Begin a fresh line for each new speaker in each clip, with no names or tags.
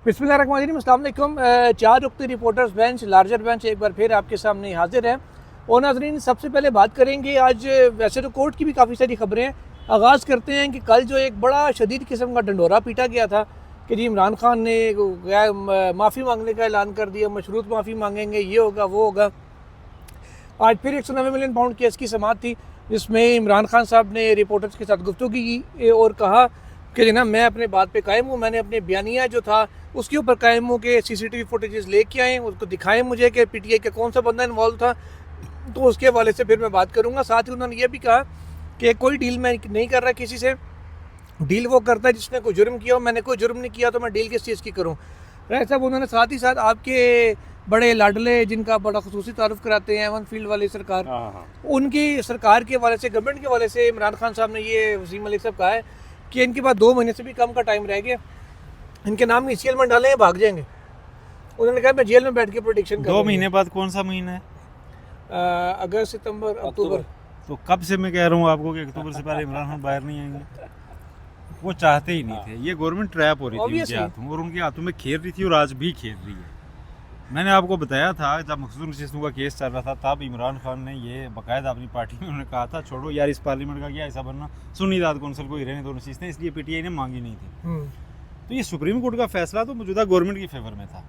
बिस्मिल्लाहिर्रहमानिर्रहीम, अस्सलाम वालेकुम। चार रुकती रिपोर्टर्स बेंच लार्जर बेंच एक बार फिर आपके सामने हाजिर है। और नाज़रीन, सबसे पहले बात करेंगे आज वैसे तो कोर्ट की भी काफ़ी सारी खबरें हैं। आगाज़ करते हैं कि कल जो एक बड़ा शदीद किस्म का डंडोरा पीटा गया था कि जी इमरान खान ने माफ़ी मांगने का ऐलान कर दिया, मशरूत माफ़ी मांगेंगे, ये होगा वो होगा। आज फिर 190 मिलियन पाउंड केस की समाअत थी जिसमें इमरान खान साहब ने रिपोर्टर्स के साथ गुफ्तगू की और कहा कि जना मैं अपने बात पे कायम हूँ, मैंने अपने बयानिया जो था उसके ऊपर कायम हूँ कि CCTV फुटेजेस लेके आएँ, उसको दिखाएं मुझे कि PTI का कौन सा बंदा इन्वॉल्व था, तो उसके हवाले से फिर मैं बात करूँगा। साथ ही उन्होंने ये भी कहा कि कोई डील मैं नहीं कर रहा किसी से, डील वो करता है जिसने कोई जुर्म किया हो, मैंने कोई जुर्म नहीं किया तो मैं डील किस चीज़ की करूँ। राय साहब उन्होंने साथ ही साथ आपके बड़े लाडले जिनका बड़ा खुसूसी तारुफ कराते हैं एवन फील्ड वाली सरकार, उनकी सरकार के हवाले से, गवर्नमेंट के हवाले से इमरान खान साहब ने ये वसीम मलिक साहब कहा है कि इनके पास 2 महीने से भी कम का टाइम रह गया, इनके नाम ECL में डालें भाग जाएंगे। उन्होंने कहा मैं जेल में बैठ के प्रोडिक्शन
2 महीने बाद कौन सा महीना है?
अगस्त, सितंबर, अक्टूबर।
तो कब से मैं कह रहा हूँ आपको कि अक्टूबर से पहले इमरान खान बाहर नहीं आएंगे। वो चाहते ही नहीं थे, ये गवर्नमेंट ट्रैप हो रही थी उनके हाथों, और उनके हाथों में खेल रही थी और आज भी खेल रही है। मैंने आपको बताया था जब मखसूस नशिस्तों का केस चल रहा था तब इमरान खान ने ये बाकायदा अपनी पार्टी में उन्होंने कहा था छोड़ो यार इस पार्लियामेंट का क्या ऐसा बनना, सुन्नी रात कौंसिल को ही रहने दो नशिस्तें, इसलिए PTI ने मांगी नहीं थी। तो ये सुप्रीम कोर्ट का फैसला तो मौजूदा गवर्नमेंट के फेवर में था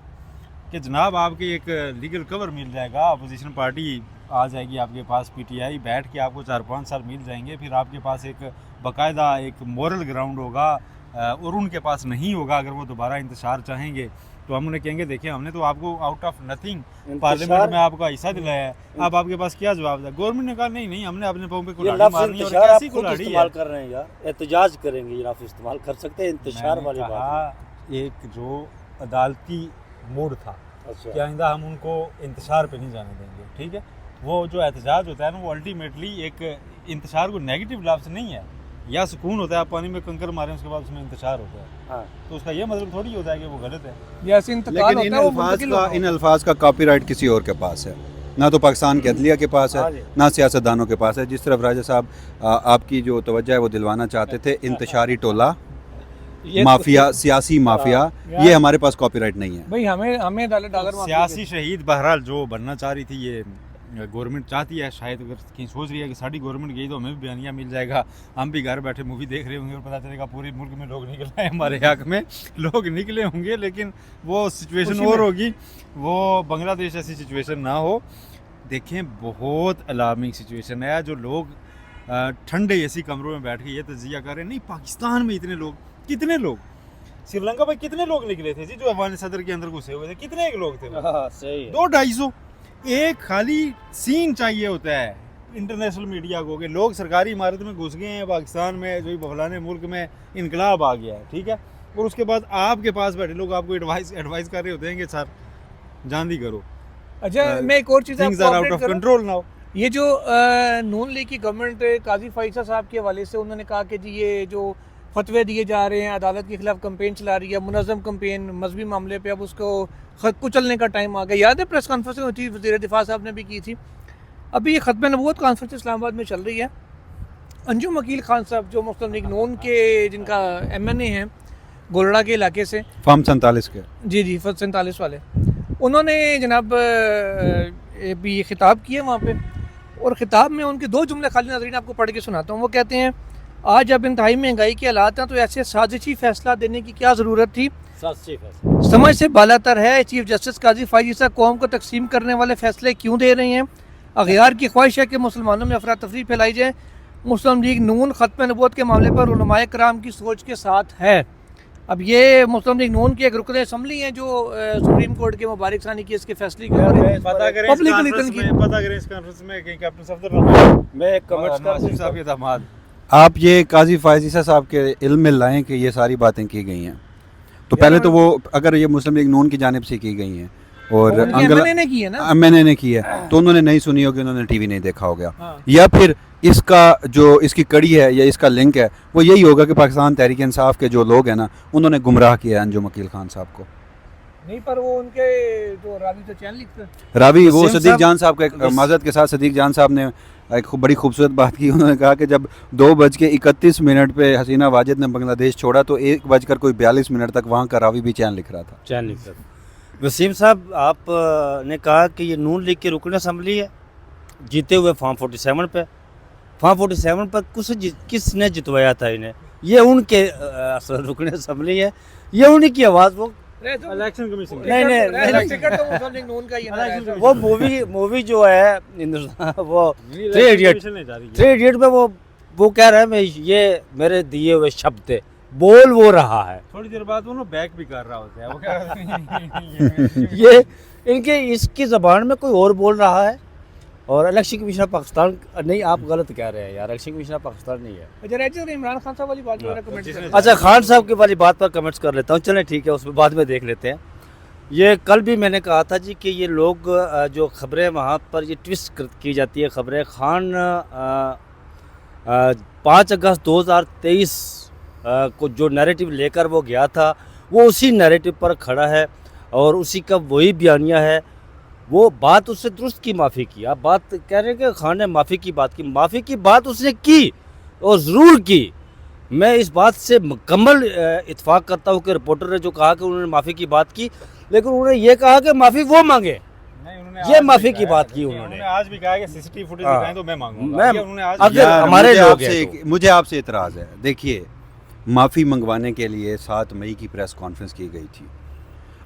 कि जनाब आपके एक लीगल कवर मिल जाएगा, अपोजिशन पार्टी आ जाएगी आपके पास, PTI बैठ के आपको 4-5 साल मिल जाएंगे, फिर आपके पास एक बाकायदा एक मॉरल ग्राउंड होगा, और उनके पास नहीं होगा। अगर वो दोबारा इंतशार चाहेंगे तो हम उन्हें कहेंगे देखिए हमने तो आपको आउट ऑफ नथिंग पार्लियामेंट में आपका हिस्सा दिलाया है, अब आपके पास क्या जवाब है। गवर्नमेंट ने कहा नहीं हमने अपने पाँव पे कुल्हाड़ी मारनी है, और कैसी कुल्हाड़ी
इस्तेमाल कर रहे हैं यार, एहतजाज करेंगे ये आप इस्तेमाल कर सकते हैं, इंतशार वाली बात।
एक जो अदालती मूड था कि आइंदा हम उनको इंतशार पे नहीं जाने देंगे, ठीक है। वो जो एहतजाज होता है ना वो अल्टीमेटली एक इंतशार को नेगेटिव लफ्ज़ नहीं है, या सुकून होता है आप पानी में कंकर मारें उसके बाद उसमें इंतशार होता है। हाँ। तो उसका ये मतलब थोड़ी होता है कि वो गलत है।
लेकिन इन अल्फाज का कॉपीराइट किसी और के पास है, ना तो पाकिस्तान के अदलिया के पास है, ना सियासतदानों के पास है। जिस तरफ राजा साहब आपकी जो तवज्जो है वो दिलवाना चाहते थे, इंतशारी टोला, माफिया, सियासी माफिया, ये हमारे पास कॉपीराइट नहीं है
भाई। हमें डॉलर
सियासी शहीद बहरहाल जो बनना चाह रही थी ये गवर्नमेंट चाहती है, शायद अगर कहीं सोच रही है कि साड़ी गवर्नमेंट गई तो हमें भी बयानिया मिल जाएगा, हम भी घर बैठे मूवी देख रहे होंगे और पता चलेगा पूरे मुल्क में लोग निकल आए, हमारे हक में लोग निकले होंगे। लेकिन वो सिचुएशन और होगी, वो बांग्लादेश ऐसी सिचुएशन ना हो। देखें बहुत अलार्मिंग सिचुएशन है, जो लोग ठंडे ऐसी कमरों में बैठ के ये तजिया कर रहे हैं। नहीं, पाकिस्तान में इतने लोग, कितने लोग, श्रीलंका में कितने लोग निकले थे जी जो अफगान सदर के अंदर घुसे हुए थे, कितने लोग थे? 200-250। एक खाली सीन चाहिए होता है इंटरनेशनल मीडिया को कि लोग सरकारी इमारत में घुस गए हैं पाकिस्तान में, जो फलाने मुल्क में इनकलाब आ गया है, ठीक है, और उसके बाद आपके पास बैठे लोग आपको एडवाइस कर रहे होते हैं कि सर जांदी करो।
अच्छा, मैं एक और चीज़
things are out of control now.
ये जो नून लीग की गवर्नमेंट काजी फाइसा साहब के हवाले से उन्होंने कहा कि जी ये जो फतवे दिए जा रहे हैं, अदालत के खिलाफ कंपेन चला रही है, मुनज़्ज़म कंपेन मजहबी मामले पे, अब उसको कुचलने का टाइम आ गया। याद है प्रेस कॉन्फ्रेंस होती थी, वज़ीर दिफा साहब ने भी की थी। अभी ये ख़त्म नबूवत कॉन्फ्रेंस इस्लामाबाद में चल रही है। अंजुम वकील खान साहब जो मुस्लिम लीग नून के जिनका MNA हैं गोलड़ा के इलाके से,
फॉर्म 47 के,
जी 47 वाले, उन्होंने जनाब भी ये खिताब किया वहाँ पे, और ख़िताब में उनके 2 जुमले खाली नाज़रीन आपको पढ़ के सुनाता हूँ। वो कहते हैं आज जब इंतहाई महंगाई के हालात हैं तो ऐसे साजिशी फैसला देने की क्या ज़रूरत थी, समझ से बालातर है। चीफ जस्टिस काजी फाइसा कौम को तकसीम करने वाले फैसले क्यों दे रहे हैं। अगयार की ख्वाहिश है कि मुसलमानों में अफरा तफरी फैलाई जाए। मुस्लिम लीग नून खत्म नबूवत के मामले पर उलमाए कराम की सोच के साथ है। अब ये मुस्लिम लीग नून की एक रुकन असम्बली है जो सुप्रीम कोर्ट के मुबारक सानी की इसके फैसले के
ऊपर आप ये काजी फायजीसा साहब के इल्म में लाएं कि ये सारी बातें की गई हैं। तो पहले तो वो अगर ये मुस्लिम लीग नून की जानिब से की गई हैं और
MNA ने की है ना,
MNA ने की है, तो उन्होंने नहीं सुनी होगी, उन्होंने TV नहीं देखा होगा, या फिर इसका जो इसकी कड़ी है या इसका लिंक है वो यही होगा कि पाकिस्तान तहरीक इंसाफ के जो लोग हैं ना उन्होंने गुमराह किया है अंजुम वकील खान साहब को।
नहीं, पर वो उनके जो रावी तो चैनल लिखते
रावी वो सदीक जान साहब का, माजरत के साथ सदीक जान साहब ने एक बड़ी खूबसूरत बात की। उन्होंने कहा कि जब 2:31 पे हसीना वाजिद ने बांग्लादेश छोड़ा तो 1:42 तक वहाँ का रावी भी चैन लिख रहा था।
चैन लिख सकते। वसीम साहब, आप ने कहा कि ये नून लीग की रुकन असम्बली है, जीते हुए फॉर्म 47 पे। फॉर्म 47 पर किसने जितवाया था इन्हें? ये उनके रुकन असम्बली है, ये उन्हीं की आवाज़। वो
इलेक्शन कमीशन
नहीं, वो मूवी जो है हिंदुस्तान, वो 3 इडियट में वो कह रहा है मैं ये मेरे दिए हुए शब्द थे, बोल वो रहा है।
थोड़ी देर बाद वो बैक भी कर रहा होता है, वो कह रहा है
ये इनके इसकी ज़बान में कोई और बोल रहा है। और इलेक्शन कमीशन पाकिस्तान नहीं, आप गलत कह रहे हैं यार, इलेक्शन कमीशन पाकिस्तान नहीं है।
इमरान खान साहब वाली बात जो है कमेंट
अच्छा, खान साहब की वाली बात पर कमेंट्स कर लेता हूँ, चलें ठीक है, उसमें बाद में देख लेते हैं। ये कल भी मैंने कहा था जी कि ये लोग जो खबरें वहाँ पर ये ट्विस्ट की जाती है खबरें। खान 5 अगस्त 2023 को जो नैरेटिव लेकर वो गया था, वो उसी नैरेटिव पर खड़ा है और उसी का वही बयानिया है। वो बात उससे दुरुस्त की, माफ़ी की। आप बात कह रहे हैं कि खान ने माफ़ी की बात की, माफ़ी की बात उसने की और ज़रूर की। मैं इस बात से मुकम्मल इत्फाक करता हूँ कि रिपोर्टर ने जो कहा कि उन्होंने माफ़ी की बात की, लेकिन उन्होंने ये कहा कि माफ़ी वो मांगे। ये माफ़ी की बात की उन्होंने।
आज भी कहा कि सीसीटीवी फुटेज दिखाएं तो मैं मांगूंगा।
अगर हमारे लोग
मुझे आपसे इतराज़ है। देखिए, माफ़ी मंगवाने के लिए 7 मई की प्रेस कॉन्फ्रेंस की गई थी।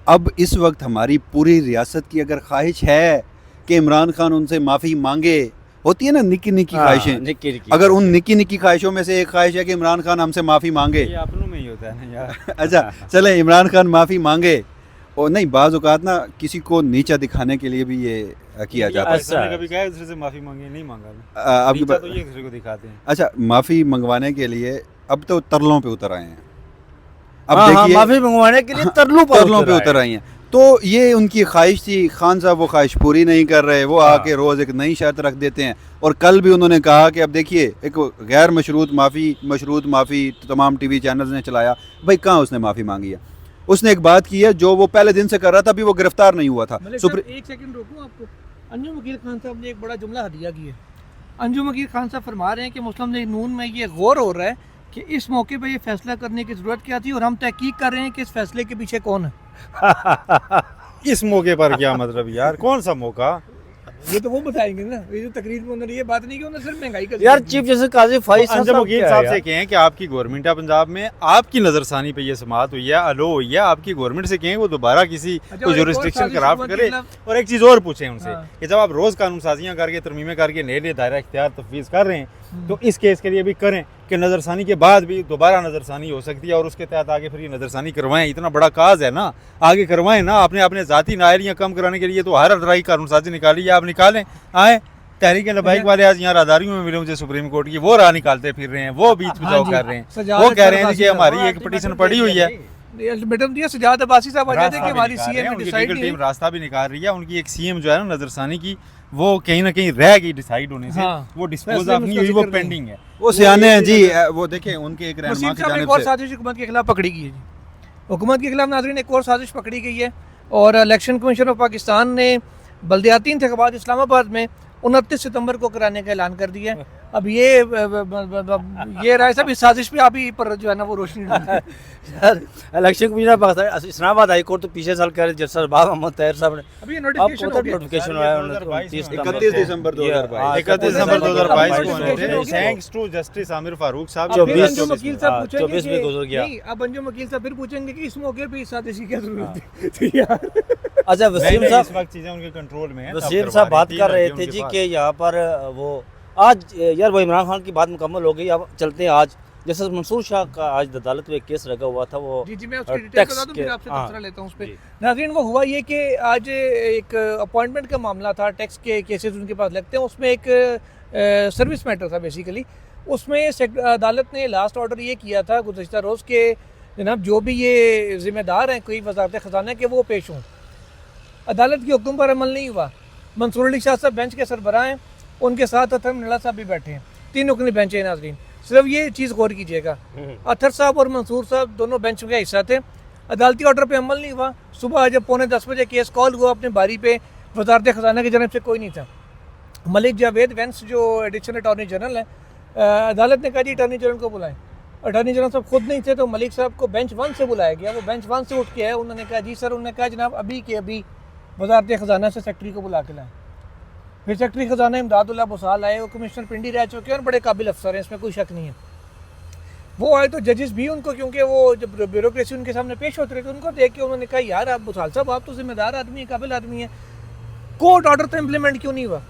अब इस वक्त हमारी पूरी रियासत की अगर ख्वाहिश है कि इमरान खान उनसे माफ़ी मांगे, होती है ना निक्की निक्की ख्वाहिशें, अगर उन निक्की निक्की ख्वाहिशों में से एक ख्वाहिश है कि इमरान खान हमसे माफ़ी मांगे,
ये अपनों में ही होता है ना यार।
अच्छा चले, इमरान खान माफ़ी मांगे। और नहीं, बाज़ औक़ात ना किसी को नीचा दिखाने के लिए भी ये किया जाता है।
कभी कहा दूसरे से माफ़ी मांगी, नहीं मांगा
आपकी
तो ये दूसरे को दिखाते हैं।
अच्छा, माफ़ी मंगवाने के लिए अब तो तरलों पे उतर आए हैं। अब
देखिए, माफ़ी मंगवाने के लिए तरलों पे
उतर आई हैं। तो ये उनकी ख्वाहिश थी, खान साहब वो ख्वाहिश पूरी नहीं कर रहे, वो आके रोज़ एक नई शर्त रख देते हैं। और कल भी उन्होंने कहा कि अब देखिए, एक गैर मशरूत माफ़ी तमाम टीवी चैनल्स ने चलाया। भाई कहाँ उसने माफ़ी मांगी है? उसने एक बात की है जो वो पहले दिन से कर रहा था, अभी वो गिरफ्तार नहीं हुआ था।
एक सेकंड रोकूं आपको। अंजुम वकील खान साहब ने एक बड़ा जुमला हदिया किया। अंजुम वकील खान साहब फरमा रहे हैं कि मुस्लिम लीग नून में ये गौर हो रहा है कि इस मौके पर ये फैसला करने की ज़रूरत क्या थी, और हम तहकीक कर रहे हैं कि इस फैसले के पीछे कौन है।
इस मौके पर क्या मतलब यार, कौन सा मौका?
ये तो वो बताएंगे ना। ये जो तकरीर में उन्होंने ये बात नहीं की, उन्होंने सिर्फ महंगाई का
यार चीफ जस्टिस काजी फैज
अंजुम वकील साहब से कहें कि आपकी गवर्नमेंट है पंजाब में, आपकी नजरसानी पे ये समाअत हुई है, अलो हुई है, आपकी गवर्नमेंट से कहें वो दोबारा किसी को जुरिस्डिक्शन क्राफ्ट करे। और एक चीज़ और पूछें उनसे कि जब आप रोज़ कानून साजियाँ करके, तरमीमें करके नए दायरा इख्तियार तफवीज़ कर रहे हैं, तो इस केस के लिए भी करें कि नज़रसानी के बाद भी दोबारा नज़रसानी हो सकती है और उसके तहत आगे फिर ये नज़रसानी करवाएं। इतना बड़ा काज है ना, आगे करवाएं ना। आपने अपने ज़ाती नायरियाँ कम कराने के लिए तो हर तरह की कानून साजी निकाली है, आप निकालें। आए तहरीक लबाइक वाले आज यहाँ रादारियों में मिले मुझे सुप्रीम कोर्ट की, वो राह निकालते फिर रहे हैं, वो बीच बचाव कर रहे हैं, वो कह रहे हैं कि हमारी एक पिटीशन पड़ी हुई है।
सजाद अब्बासी साहब आ जाते हैं कि हमारी सीएम डिसाइड नहीं,
टीम रास्ता भी निकाल रही है। उनकी एक सीएम जो है ना नजरसानी की, वो कहीं ना कहीं रह गई डिसाइड होने से। वो डिस्पोज ऑफ नहीं हुई, वो पेंडिंग है।
वो सियाने हैं जी। वो देखें, उनके एक रहनुमा की जानिब से
साजिश हुकूमत के खिलाफ पकड़ी गई है जी। हुकूमत के खिलाफ नाज़रीन एक और साजिश पकड़ी गई है और इलेक्शन कमीशन ऑफ पाकिस्तान ने बल्दियाती इंतखाबात इस्लामाबाद में 29 सितंबर को कराने का ऐलान कर दिया है। अब ये राय साहब, इस साजिश पे आप ही पर जो है ना वो रोशनी
यार election commission Pakistan Islamabad high court तो पिछले साल कह रहे जज साहब मोहम्मद ताहिर साहब ने
अभी नोटिफिकेशन
आया
31 दिसंबर
2022 को होने थे, thanks to justice Aamir Farooq साहब।
24 में गुजर गया।
अब अंजुम वकील साहब फिर पूछेंगे कि इस मौके पे इस साजिश की क्या जरूरत थी यार।
अच्छा, वसीम साहब,
इस वक्त चीजें उनके कंट्रोल में हैं।
वसीम साहब बात कर रहे थे जी कि यहाँ पर वो आज यार वो इमरान खान की बात मुकम्मल हो गई। अब चलते हैं आज जैसे मंसूर शाह का आज अदालत में एक केस लगा हुआ था, वो
जी मैं उसकी डिटेल बता दूं, फिर आपसे तबसरा लेता हूं उस पे। नाज़रीन, वो हुआ ये कि आज एक अपॉइंटमेंट का मामला था, टैक्स के केसेस उनके पास लगते हैं, उसमें एक सर्विस मैटर था बेसिकली। उसमें अदालत ने लास्ट ऑर्डर ये किया था गुज़श्ता रोज़ के जनाब जो भी ये ज़िम्मेदार हैं कोई वज़ारत ख़ज़ाना के, वो पेश हों। अदालत के हुक्म पर अमल नहीं हुआ। मंसूर अली शाह साहब बेंच के सरबराह हैं, उनके साथ अथर मिर्ज़ा साहब भी बैठे हैं, 3 रुकनी बेंच है। नाज़रीन, सिर्फ ये चीज़ गौर कीजिएगा, अथर साहब और मंसूर साहब दोनों बेंच का हिस्सा थे। अदालती ऑर्डर पे अमल नहीं हुआ। सुबह जब 9:45 बजे केस कॉल हुआ अपने बारी पे, वज़ारत ख़ज़ाना की जानब से कोई नहीं था। मलिक जावेद वेंस जो एडिशनल अटॉर्नी जनरल है, अदालत ने कहा जी अटॉर्नी जनरल को बुलाएं। अटॉर्नी जनरल साहब खुद नहीं थे तो मलिक साहब को बेंच 1 से बुलाया गया। वो बेंच 1 से उठ के आए, उन्होंने कहा जी सर, उन्होंने कहा जनाब अभी के अभी वजारत ख़जाना से सेक्रेटरी को बुला के लाएं। फिर सेक्रेटरी ख़जाना इमदादुल्लाह बुसाल आए, वो कमिश्नर पिंडी रह चुके हैं और बड़े काबिल अफसर हैं, इसमें कोई शक नहीं है। वो आए तो जजेस भी उनको, क्योंकि वो जब ब्यूरोक्रेसी उनके सामने पेश होते रहे तो उनको देख के उन्होंने कहा यार आप बुसाल साहब आप तो जिम्मेदार आदमी हैं, काबिल आदमी हैं, कोर्ट ऑर्डर तो इम्प्लीमेंट क्यों नहीं हुआ?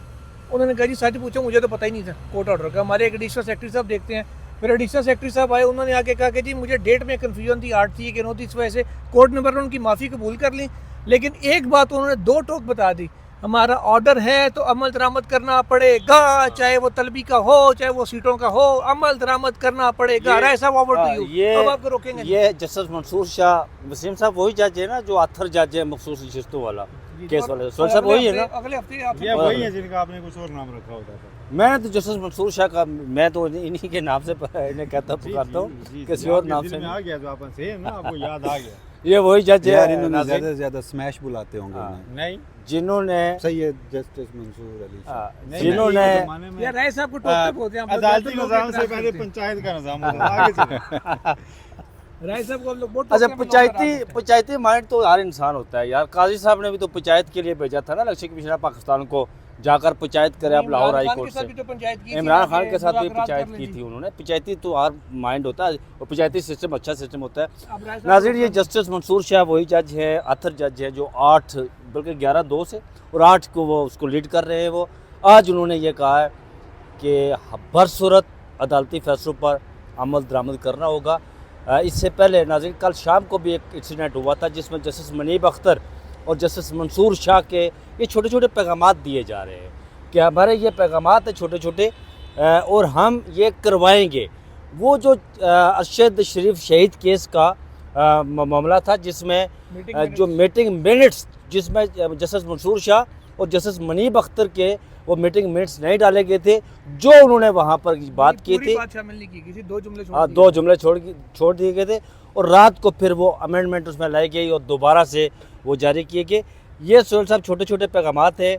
उन्होंने कहा जी सच पूछो मुझे तो पता ही नहीं था कोर्ट ऑर्डर का। हमारे एक एडिशनल सेक्रेटरी साहब देखते हैं। फिर एडिशनल सेक्रेटरी साहब आए, उन्होंने आके कहा कि जी मुझे डेट में कन्फ्यूजन थी, 8 थी कि 9 थी, इस वजह से कोर्ट ने पर उनकी माफ़ी कबूल कर ली। लेकिन एक बात उन्होंने 2 टोक बता दी, हमारा ऑर्डर है तो अमल दरामद करना पड़ेगा, चाहे वो तलबी का हो चाहे वो सीटों का हो, अमल दरामद करना पड़ेगा। राय साहब ओवर टू यू, अब आपको रोकेंगे?
ये जस्टिस मंसूर शाह वसीम साहब वही जज है ना जो आथर जज है मखसूस नशिस्तों वाला केस वाले? सोल साहब वही है ना?
अगले हफ्ते आप
ये वही है जिनका आपने कुछ और नाम रखा होता था।
मैंने तो जस्टिस मंसूर शाह का, मैं तो इन्हीं के नाम से इन्हें कहता पुकारता हूँ, किसी और नाम से
आ गया तो अपन सेम ना, आपको याद आ गया।
ये वही जज
यार
है
इन्होंने ज़्यादा से ज़्यादा स्मैश बुलाते होंगे उन्हें।
नहीं
जिन्होंने
सही है जस्टिस मंसूर अली शाह।
नहीं,
जिन्होंने
नहीं, जमाने में
यार राय साहब को टोकते बोलते हैं आप लोग,
अदालती
तो लोग
निज़ाम से
इतराज़
पहले
करते हैं।
पंचायत का निज़ाम होता था। आगे चलो।
राय साहब को हम लोग बहुत
अच्छा
टोकते हैं, हम लोग
पंचायती माइंड तो हर इंसान होता है यार। काजी साहब ने भी तो पंचायत के लिए भेजा था ना इलेक्शन कमिश्नर पाकिस्तान को, जाकर पंचायत करे आप लाहौर हाई कोर्ट से। इमरान खान के साथ भी पंचायत की थी उन्होंने। पंचायती तो हर माइंड होता है और पंचायती सिस्टम अच्छा सिस्टम होता है। नाज़रीन, ये जस्टिस मंसूर शाह वही जज है, आथर जज है जो 8 बल्कि 11-2 से और 8 को वो उसको लीड कर रहे हैं। वो आज उन्होंने ये कहा है कि बरसूरत अदालती फैसलों पर अमल दरामद करना होगा। इससे पहले नाज़रीन कल शाम को भी एक इंसिडेंट हुआ था जिसमें जस्टिस मुनीब अख्तर और जस्टिस मंसूर शाह के ये छोटे छोटे पैगामात दिए जा रहे हैं कि हमारे ये पैगामात हैं छोटे छोटे और हम ये करवाएंगे। वो जो अरशद शरीफ शहीद केस का मामला था जिसमें जो मीटिंग मिनट्स जिसमें जस्टिस मंसूर शाह और जस्टिस मुनीब अख्तर के वो मीटिंग मिनट्स नहीं डाले गए थे, जो उन्होंने वहाँ पर बात की थी। 2 जुमले छोड़ दिए गए थे और रात को फिर वो अमेंडमेंट उसमें लाई गई और दोबारा से वो जारी किए गए। ये सोहेल साहब छोटे छोटे पैगामात है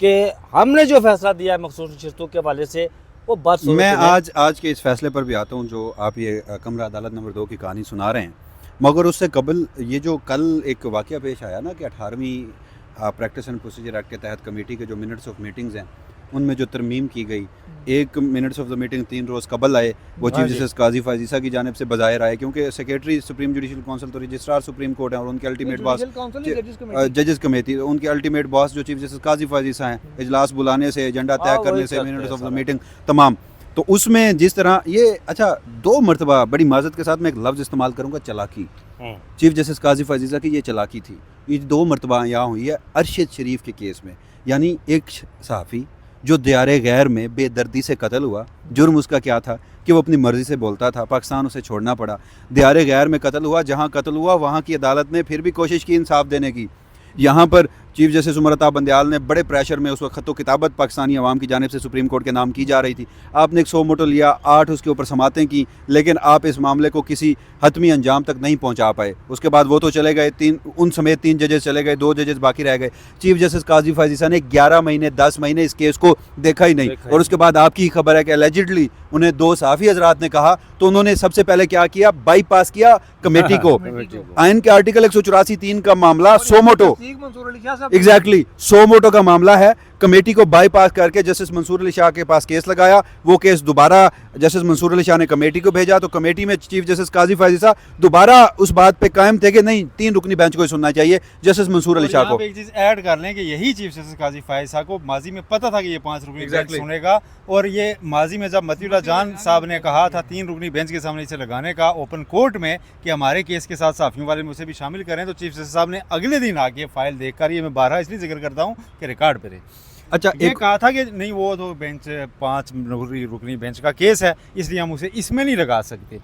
कि हमने जो फैसला दिया है मखसूस नशिस्तों के हवाले से वो बात।
मैं आज के इस फैसले पर भी आता हूँ जो आप ये कमरा अदालत नंबर 2 की कहानी सुना रहे हैं, मगर उससे कबल ये जो कल एक वाक़या पेश आया ना कि 18वीं प्रैक्टिस एंड प्रोसीजर एक्ट के तहत कमेटी के जो मिनट्स ऑफ मीटिंग्स हैं उनमें जो तरमीम की गई, एक मिनट्स ऑफ द मीटिंग 3 रोज़ कबल आए, वो चीफ जस्टिस काजी फाजीसा की जानिब से बजाहिर आए, क्योंकि सेक्रेटरी सुप्रीम जुडिशल काउंसिल तो रजिस्ट्रार सुप्रीम कोर्ट हैं और उनके अल्टीमेट बॉस जजेस कमेटी, उनके अल्टीमेट बॉस जो चीफ जस्टिस काजी फाजीसा हैं, इजलास बुलाने से, एजेंडा तय करने से, मिनट्स ऑफ द मीटिंग तमाम। तो उसमें जिस तरह ये अच्छा 2 मरतबा बड़ी माजरत के साथ मैं एक लफ्ज़ इस्तेमाल करूँगा, चलाकी। चीफ जस्टिस काजी फाजीसा की ये चलाकी थी। ये 2 मरतबा यहाँ हुई है अरशद शरीफ के केस में, यानी एक सहाफ़ी जो दियारे गैर में बेदर्दी से कत्ल हुआ। जुर्म उसका क्या था कि वो अपनी मर्ज़ी से बोलता था, पाकिस्तान उसे छोड़ना पड़ा। दियारे गैर में कत्ल हुआ, जहाँ कत्ल हुआ वहाँ की अदालत ने फिर भी कोशिश की इंसाफ देने की। यहाँ पर चीफ जस्टिस उमर अता बंदयाल ने बड़े प्रेशर में उस वक्त खत्तो किताबत पाकिस्तानी अवाम की जानिब से सुप्रीम कोर्ट के नाम की जा रही थी। आपने एक 100 मोटो लिया, 8 उसके ऊपर समातें की, लेकिन आप इस मामले को किसी हतमी अंजाम तक नहीं पहुँचा पाए। उसके बाद वो तो चले गए, 3 उन समेत 3 जजेस चले गए, 2 जजेस बाकी रह गए। चीफ जस्टिस काजी फाजीसा ने 11 महीने 10 महीने इस केस को देखा ही नहीं। और उसके बाद आपकी ही खबर है कि एलिजिडली उन्हें 2 सहाफ़ी हजरात ने कहा, तो उन्होंने सबसे पहले क्या किया, बाईपास किया कमेटी को। आइन के आर्टिकल 184(3) का मामला 100 मोटो, एग्जैक्टली 100 मोटो का मामला है, कमेटी को बाईपास करके जस्टिस मंसूर अली शाह के पास केस लगाया। वो केस दोबारा जस्टिस मंसूर अली शाह ने कमेटी को भेजा, तो कमेटी में चीफ जस्टिस काजी फाजीसा दोबारा उस बात पे कायम थे कि नहीं 3 रुकनी बेंच को ही सुनना चाहिए जस्टिस मंसूर अली शाह को।
एक चीज़ ऐड कर लें कि यही चीफ जस्टिस काजी फाजीसा को माजी में पता था कि ये 5 रुकनी बेंच सुनेगा, और ये माजी में जब मतीउल्लाह जान साहब ने कहा था 3 रुकनी बेंच के सामने इसे लगाने का ओपन कोर्ट में कि हमारे केस के साथ सहाफ़ियों वाले मुझे भी शामिल करें, तो चीफ जस्टिस साहब ने अगले दिन आके फाइल देखकर, ये मैं 12 इसलिए जिक्र करता हूँ कि रिकॉर्ड पे रहे,
अच्छा
ये कहा था कि नहीं वो तो बेंच 5 रुकनी बेंच का केस है इसलिए हम उसे इसमें नहीं लगा सकते।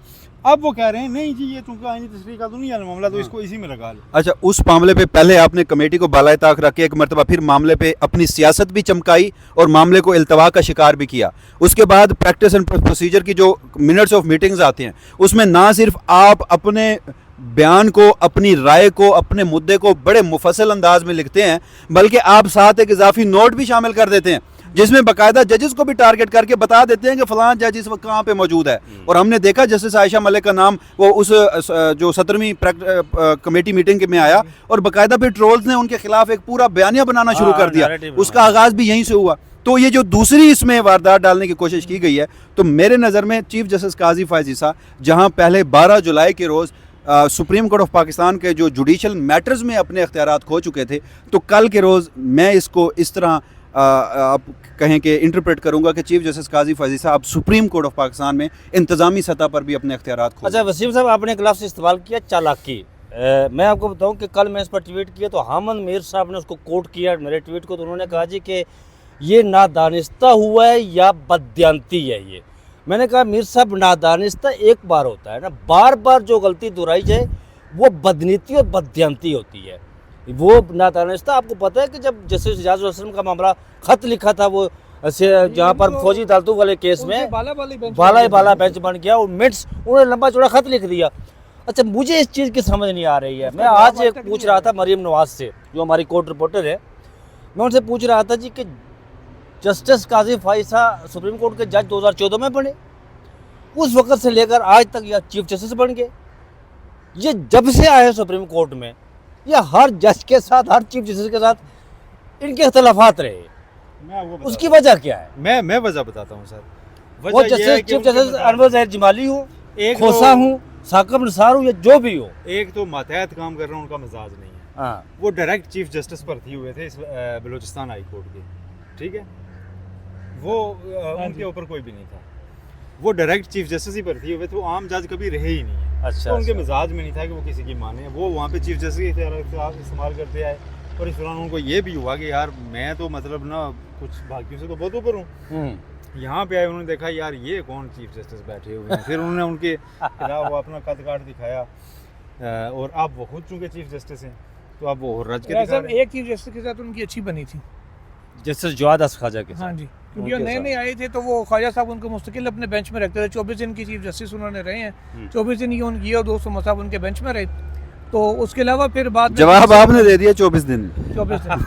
अब वो कह रहे हैं नहीं जी ये चूंकि आईनी तशरीह का तो नहीं है मामला, तो इसको इसी में लगा लो।
अच्छा, उस मामले पे पहले आपने कमेटी को बालाए ताक रख के एक मरतबा फिर मामले पे अपनी सियासत भी चमकाई और मामले को इल्तवा का शिकार भी किया। उसके बाद प्रैक्टिस एंड प्रोसीजर की जो मिनट्स ऑफ मीटिंग्स आती हैं उसमें ना सिर्फ आप अपने बयान को, अपनी राय को, अपने मुद्दे को बड़े मुफस्सल अंदाज में लिखते हैं, बल्कि आप साथ एक इजाफी नोट भी शामिल कर देते हैं जिसमें बाकायदा जजेस को भी टारगेट करके बता देते हैं कि फलां जज इस वक्त कहाँ पे मौजूद है। और हमने देखा जस्टिस आयशा मलिक का नाम वो उस जो 17वीं कमेटी मीटिंग में आया और बाकायदा फिर ट्रोल्स ने उनके खिलाफ एक पूरा बयानिया बनाना शुरू कर दिया। उसका आगाज भी यहीं से हुआ। तो ये जो दूसरी इसमें वारदात डालने की कोशिश की गई है, तो मेरे नज़र में चीफ जस्टिस काजी फैज़ ईसा जहां पहले 12 जुलाई के रोज़ सुप्रीम कोर्ट ऑफ पाकिस्तान के जो जुडिशल मैटर्स में अपने इख्तियारात खो चुके थे, तो कल के रोज़ मैं इसको इस तरह आप कहें कि इंटरप्रेट करूंगा कि चीफ जस्टिस काजी फैज़ ईसा अब सुप्रीम कोर्ट ऑफ पाकिस्तान में इंतज़ामी सतह पर भी अपने इख्तियारात खो।
अच्छा वसीम साहब, आपने एक लफ्ज़ इस्तेमाल किया चालाकी। मैं आपको बताऊं कि कल मैं इस पर ट्वीट किया तो हामद मीर साहब ने उसको कोट किया मेरे ट्वीट को, तो उन्होंने कहा जी कि ये नादानिस्ता हुआ है या बददियांती है। ये मैंने कहा मीर साहब, नादानिस्ता एक बार होता है ना, बार बार जो गलती दोहराई जाए वो बदनीति और बददियांती होती है। वो नादानिस्ता, आपको पता है कि जब जस्टिस इजाज़ुल हसन का मामला ख़त लिखा था वो जहाँ पर फौजी अदालतों वाले केस में बाला बेंच बन गया और मिनट्स उन्होंने लंबा चौड़ा ख़त लिख दिया। अच्छा, मुझे इस चीज़ की समझ नहीं आ रही है। मैं आज एक पूछ रहा था मरीम नवाज से, जो हमारी कोर्ट रिपोर्टर है, मैं उनसे पूछ रहा था जी कि जस्टिस काजी फैज़ ईसा सुप्रीम कोर्ट के जज 2014 में बने, उस वक्त से लेकर आज तक यह चीफ जस्टिस बन गए। ये जब से आए सुप्रीम कोर्ट में, या हर जज के साथ, हर चीफ जस्टिस के साथ इनके इख्तलाफात रहे।
मैं आपको
उसकी वजह क्या है?
मैं वजह बताता हूँ सर।
वो justice chief justice Anwar Zaheer Jamali हो,
एक
खोसा हूँ, साकिब निसार हूँ, या जो भी हो,
एक तो मातहत काम कर रहे हैं, उनका मिजाज नहीं है।
हाँ,
वो डायरेक्ट चीफ जस्टिस भर्ती हुए थे इस बलूचिस्तान हाई कोर्ट के, ठीक है, वो उनके ऊपर कोई भी नहीं था, वो डायरेक्ट चीफ जस्टिस ही भर्ती हुए थे, वो आम जज कभी रहे ही नहीं है।
अच्छा,
तो उनके मिजाज में नहीं था कि वो किसी की माने। वो वहाँ पे चीफ जस्टिस के इस्तेमाल करते आए और इस दौरान उनको ये भी हुआ कि यार मैं तो मतलब ना कुछ बाकियों से तो बहुत ऊपर हूँ। यहाँ पे आए, उन्होंने देखा यार ये कौन चीफ जस्टिस बैठे हुए हैं, फिर उन्होंने उनके खिलाफ वो अपना कद काट दिखाया और अब वो खुद चूँकि चीफ जस्टिस हैं तो अब वो रज के दिखा रहे हैं।
एक चीफ जस्टिस के साथ उनकी अच्छी बनी थी,
जस्टिस जवाद अस ख्वाजा के साथ।
हाँ जी, क्योंकि वो नए नए आए थे तो वो ख्वाजा साहब उनको मुस्तकिल अपने बेंच में रखते थे। 24 दिन की चीफ जस्टिस उन्होंने रहे हैं, 24 दिन ये और 200 साहब उनके बेंच में रहे। तो उसके अलावा फिर बाद में
जवाब आपने दे दिया 24 दिन।
24 दिन।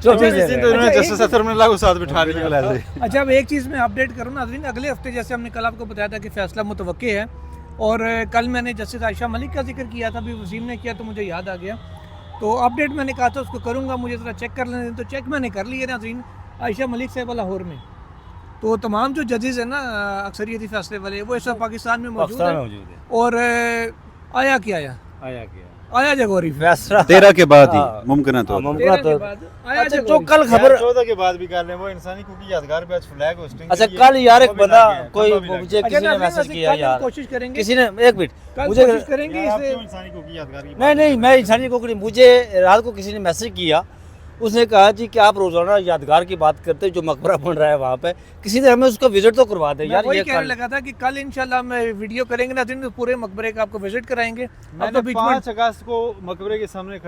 24 दिन
तो इन्होंने जस्टिस अतरमुल्लाह को साथ बिठा लिया।
अच्छा, अब एक चीज़ मैं अपडेट करूँ नाज़रीन, अगले हफ्ते जैसे हमने कल आपको बताया था कि फैसला मुतवक्के है, और कल मैंने जस्टिस आयशा मलिक का जिक्र किया था, अभी वसीम ने किया तो मुझे याद आ गया, तो अपडेट मैंने कहा था उसको करूँगा, मुझे ज़रा चेक कर लेने, तो चेक मैंने कर लिया नाज़रीन। आयशा मलिक साहब लाहौर में, तो तमाम जो जजेस हैं ना अक्सरियती फैसले वाले, वो इस वक्त पाकिस्तान में मौजूद है। और आया क्या आया जगोरी
फैसला
13 के बाद ही मुमकिन है। तो
मुमकिन है तो
आया
अच्छा, जो कल खबर
14 के बाद भी कर लें, वो इंसानी क्योंकि यादगार पे आज फ्लैग होस्टिंग।
अच्छा, कल यार एक बंदा कोई मुझे किसी ने मैसेज किया यार,
कोशिश करेंगे,
किसी ने, एक मिनट, मुझे
कोशिश करेंगे इसे।
इंसानी क्योंकि यादगार की
नहीं, मैं इंसानी को नहीं, मुझे रात को किसी ने मैसेज किया, उसने कहा जी कि आप रोजाना यादगार की बात करते हैं, जो मकबरा बन रहा है वहाँ पे, किसी ने हमें उसका विजिट तो करवा दे यार।
वही
ये
कहने लगा था कि कल इंशाल्लाह मैं वीडियो करेंगे ना दिन, पूरे मकबरे का आपको विजिट कराएंगे। अब
मैंने
तो बीच में
5 अगस्त को मकबरे के सामने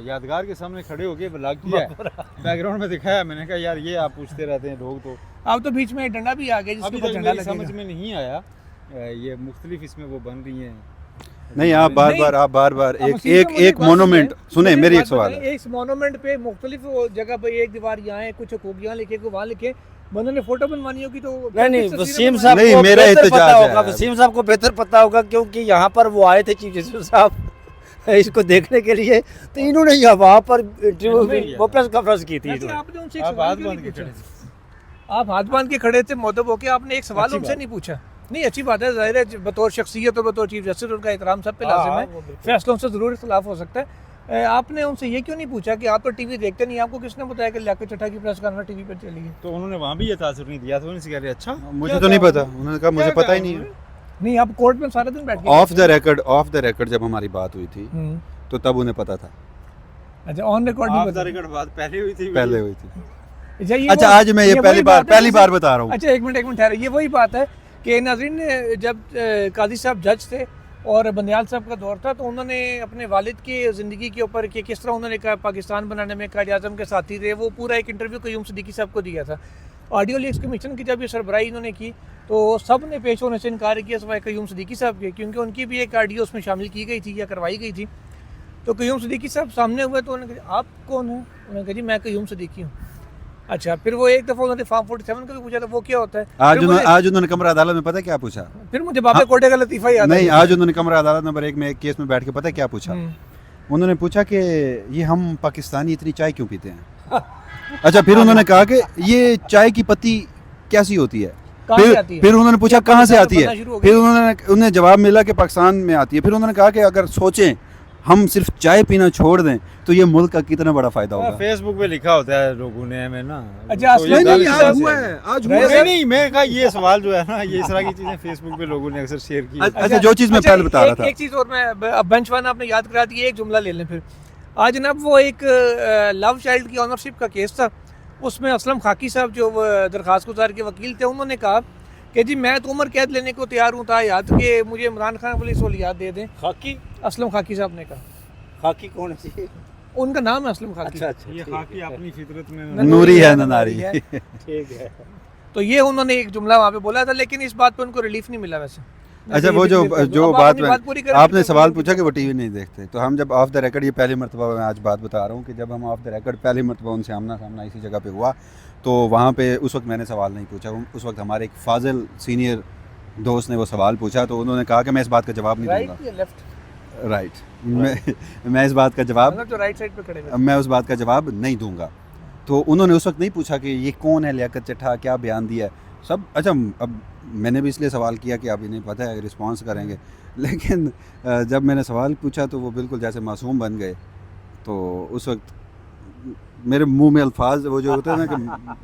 यादगार के सामने खड़े होके ब्लॉग किया, बैकग्राउंड में दिखाया, मैंने कहा यार ये आप पूछते रहते हैं लोग, तो
अब तो बीच में डंडा भी आ गया जिसके
अभी
ऊपर
तक
झंडा
मेरी समझ
लगेगा।
में नहीं आया। ये मुख्तलिफ इसमें वो बन रही हैं।
नहीं, आप बार बार एक मोनूमेंट सुने, मेरी एक सवाल है।
इस मोनूमेंट पे मुख्तलिफ जगह पे एक दीवार यहाँ है, कुछ हकूक यहाँ लिखे, को वहाँ लिखे, बंदों ने फोटो बनवानी होगी तो
नहीं, वसीम साहब
नहीं,
को
मेरा
बेहतर
एहतजाज
पता
है।
होगा, वसीम साहब को बेहतर पता होगा, क्योंकि यहाँ पर वो आए थे चीफ जस्टिस साहब इसको देखने के लिए, तो इन्होंने यहाँ वहाँ पर इंटरव्यू वो प्रेस कॉन्फ्रेंस की थी।
आपने उनसे एक सवाल क्यों नहीं पूछा? आप हाथ बांध के खड़े थे मोदब होके, आपने एक सवाल उनसे नहीं पूछा? नहीं, अच्छी बात है, जाहिर है बतौर शख्सियत और बतौर चीफ जस्टिस उनका एहतराम सब पे लाजिम है, फैसलों से ज़रूर इख्तिलाफ हो सकता है। आपने उनसे ये क्यों नहीं पूछा कि आप तो टीवी देखते नहीं, आपको किसने बताया कि लियाकत चड्ढा की प्रेस कॉन्फ्रेंस टीवी पर चली है?
तो उन्होंने वहाँ भी ये तासुर नहीं दिया, तो उनसे कह रहे अच्छा
मुझे तो नहीं पता, उन्होंने कहा मुझे पता ही नहीं है।
नहीं, आप कोर्ट में सारा दिन बैठ गए?
ऑफ द रिकॉर्ड जब हमारी बात हुई थी तो तब उन्हें पता था।
अच्छा, ऑन रिकॉर्ड नहीं पता?
रिकॉर्ड बात पहले हुई थी।
अच्छा,
आज मैं ये पहली बार बता रहा हूँ।
अच्छा, एक मिनट ठहरे, ये वही बात है कि नाज़रीन, जब काजी साहब जज थे और बंदयाल साहब का दौर था, तो उन्होंने अपने वालिद की ज़िंदगी के ऊपर कि किस तरह उन्होंने कहा पाकिस्तान बनाने में कायद आज़म के साथी रहे, वो पूरा एक इंटरव्यू क़य्यूम सिद्दीकी साहब को दिया था। ऑडियो लीक्स कमीशन की जब ये सरबराही इन्होंने की तो सब ने पेश होने से इनकार किया सिवाय क़य्यूम सिद्दीकी साहब के, क्योंकि उनकी भी एक ऑडियो उसमें शामिल की गई थी या करवाई गई थी। तो क़य्यूम सिद्दीकी साहब सामने हुए तो उन्होंने कहा आप कौन हैं? उन्होंने कहा जी मैं क़य्यूम सिद्दीकी हूँ। अच्छा, फिर वो एक दफ़ा उन्होंने फार्म 47 का भी पूछा था, वो क्या होता है?
आज उन्होंने कमरा अदालत में पता है क्या पूछा?
फिर मुझे बाबे कोटे का लतीफ़ा याद
नहीं, आज उन्होंने कमरा अदालत नंबर 1 में एक केस में बैठ के पता है क्या पूछा? उन्होंने पूछा कि ये हम पाकिस्तानी इतनी चाय क्यों पीते हैं? अच्छा, फिर उन्होंने कहा कि ये चाय की पत्ती कैसी होती है? फिर उन्होंने पूछा कहाँ से आती है? फिर उन्हें जवाब मिला कि पाकिस्तान में आती है। फिर उन्होंने कहा कि अगर सोचें हम सिर्फ चाय पीना छोड़ दें तो ये मुल्क का कितना बड़ा फायदा होगा।
फेसबुक पे लिखा होता है लोगों ने हमें ना।
अच्छा,
तो ये
नहीं,
दावे
आज
से-
हुआ है, आज
नहीं,
हुआ है।
नहीं, मैं कहा ये सवाल जो है ना, ये इस तरह की चीजें फेसबुक पे लोगों ने अक्सर शेयर की।
अच्छा, जो चीज़ मैं पहले बता रहा था।
एक चीज़ और, मैं अब बेंचवान आपने याद करा दी, एक जुमला ले लें फिर। आज जनाब वो एक लव चाइल्ड की ऑनरशिप का केस था, उसमें असलम खाकी साहब जो दरखास्त गुजार के वकील थे, उन्होंने कहा कि जी मैं तो उम्र कैद लेने को तैयार हूँ था याद कि मुझे इमरान खान पुलिस वलियात दे दें।
खाकी
असलम खाकी साहब ने कहा,
खाकी कौन है?
उनका नाम है असलम खाकी।
अच्छा अच्छा,
ये
ठीक
खाकी
है।
अपनी फितरत में
नूरी है ना नारी।
ठीक है।
तो ये उन्होंने एक जुमला वहाँ पे बोला था, लेकिन इस बात पे उनको रिलीफ नहीं मिला वैसे।
अच्छा, वो जो
अब
बात
अपनी बात पूरी करें,
आपने
फिर
सवाल
फिर-
पूछा कि वो टीवी नहीं देखते, तो हम जब ऑफ द रिकॉर्ड, ये पहली मरतबा मैं आज बात बता रहा हूँ कि जब हम ऑफ द रिकॉर्ड पहली मरतबा उनसे आमना सामना इसी जगह पे हुआ, तो वहाँ पे उस वक्त मैंने सवाल नहीं पूछा। उस वक्त हमारे एक फाजिल सीनियर दोस्त ने वो सवाल पूछा, तो उन्होंने कहा कि मैं इस बात का जवाब नहीं
राइट
दूंगा।
या लेफ्ट?
राइट, मैं इस बात का जवाब
मतलब जो राइट साइड पे खड़े हुए।
मैं उस बात का जवाब नहीं दूंगा। तो उन्होंने उस वक्त नहीं पूछा कि ये कौन है लियाकत चट्टा, क्या बयान दिया है सब। अच्छा, अब मैंने भी इसलिए सवाल किया कि अब इन्हें पता है रिस्पांस करेंगे, लेकिन जब मैंने सवाल पूछा तो वो बिल्कुल जैसे मासूम बन गए। तो उस वक्त मेरे मुंह में अल्फाज वो जो होते हैं ना कि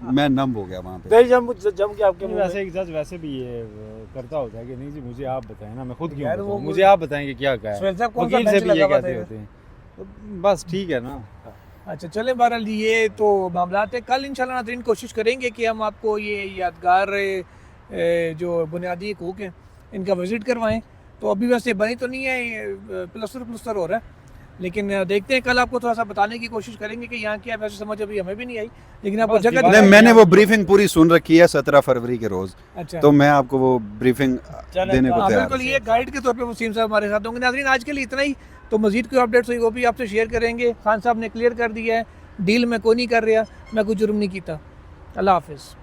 मैं नम हो गया वहाँ पे।
नहीं, जम के आपके मुंह में-
वैसे एक जज वैसे भी ये करता होता है कि नहीं जी मुझे आप बताएं ना, मैं खुद क्यों
यार,
बताऊं?
वो-
मुझे आप बताएं कि क्या कहा है।
सुहेल साहब, कौन सा
वकील से
बेंच
भी ये
लगा हुआ
कहते
था?
होते हैं। तो बस ठीक है ना।
अच्छा, चलें, बहरहाल ये तो मामला है। कल इंशाल्लाह नाज़रीन कोशिश करेंगे कि हम आपको ये यादगार जो बुनियादी हकूक़ हैं इनका विज़िट करवाएं। तो अभी वैसे बनी तो नहीं है, प्लस्तर हो रहा है, लेकिन देखते हैं, कल आपको थोड़ा सा बताने की कोशिश करेंगे कि यहाँ क्या। वैसे समझ अभी हमें भी नहीं आई, लेकिन आपको
बस
जगह
दीवार-
दिखाई-
नहीं, मैंने वो ब्रीफिंग पूरी सुन रखी है 17 फरवरी के रोज़,
अच्छा,
तो मैं आपको वो ब्रीफिंग
चलें,
देने को
हाँ,
तैयार
बिल्कुल,
हूं।
ये गाइड के तौर पे वसीम साहब हमारे साथ होंगे। नाज़रीन, आज के लिए इतना ही। तो मज़ीद कोई अपडेट्स हुई वो भी आपसे शेयर करेंगे। खान साहब ने क्लियर कर दिया है, डील मैं कोई नहीं कर रहा, मैं कोई जुर्म नहीं किया। अल्लाह हाफिज़।